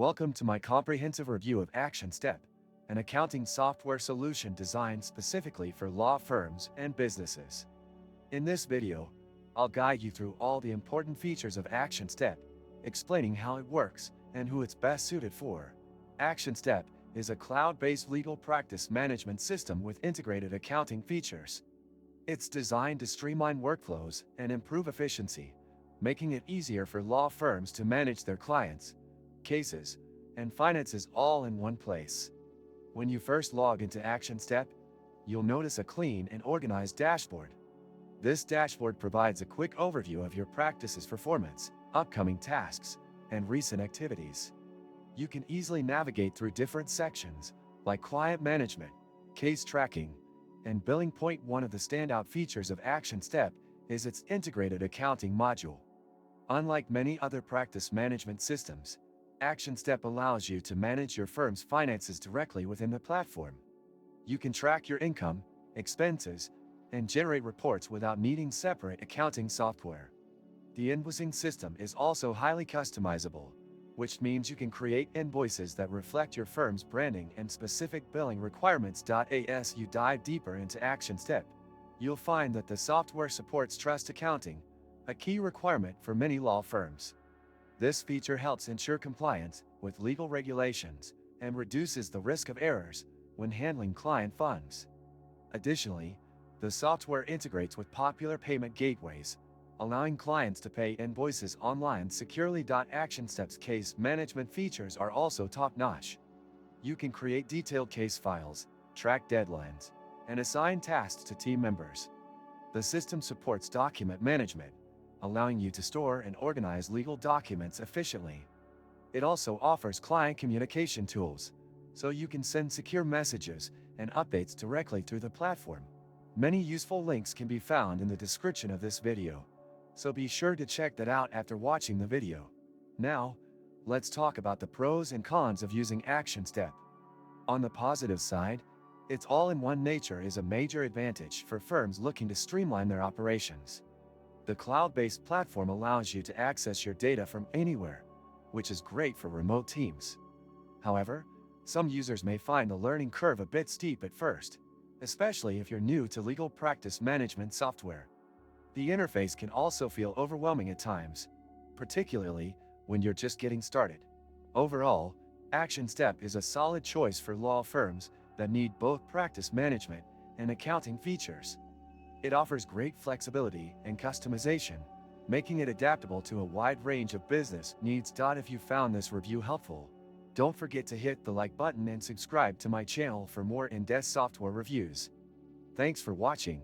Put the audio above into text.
Welcome to my comprehensive review of Actionstep, an accounting software solution designed specifically for law firms and businesses. In this video, I'll guide you through all the important features of Actionstep, explaining how it works and who it's best suited for. Actionstep is a cloud-based legal practice management system with integrated accounting features. It's designed to streamline workflows and improve efficiency, making it easier for law firms to manage their clients, cases, and finances all in one place. When you first log into Actionstep, you'll notice a clean and organized dashboard. This dashboard provides a quick overview of your practice's performance, upcoming tasks, and recent activities. You can easily navigate through different sections, like client management, case tracking, and billing. One of the standout features of Actionstep is its integrated accounting module. Unlike many other practice management systems, Actionstep allows you to manage your firm's finances directly within the platform. You can track your income, expenses, and generate reports without needing separate accounting software. The invoicing system is also highly customizable, which means you can create invoices that reflect your firm's branding and specific billing requirements. As you dive deeper into Actionstep, you'll find that the software supports trust accounting, a key requirement for many law firms. This feature helps ensure compliance with legal regulations and reduces the risk of errors when handling client funds. Additionally, the software integrates with popular payment gateways, allowing clients to pay invoices online securely. Actionstep's case management features are also top-notch. You can create detailed case files, track deadlines, and assign tasks to team members. The system supports document management, allowing you to store and organize legal documents efficiently. It also offers client communication tools, so you can send secure messages and updates directly through the platform. Many useful links can be found in the description of this video, so be sure to check that out after watching the video. Now, let's talk about the pros and cons of using Actionstep. On the positive side, its all-in-one nature is a major advantage for firms looking to streamline their operations. The cloud-based platform allows you to access your data from anywhere, which is great for remote teams. However, some users may find the learning curve a bit steep at first, especially if you're new to legal practice management software. The interface can also feel overwhelming at times, particularly when you're just getting started. Overall, Actionstep is a solid choice for law firms that need both practice management and accounting features. It offers great flexibility and customization, making it adaptable to a wide range of business needs. If you found this review helpful, don't forget to hit the like button and subscribe to my channel for more in-depth software reviews. Thanks for watching.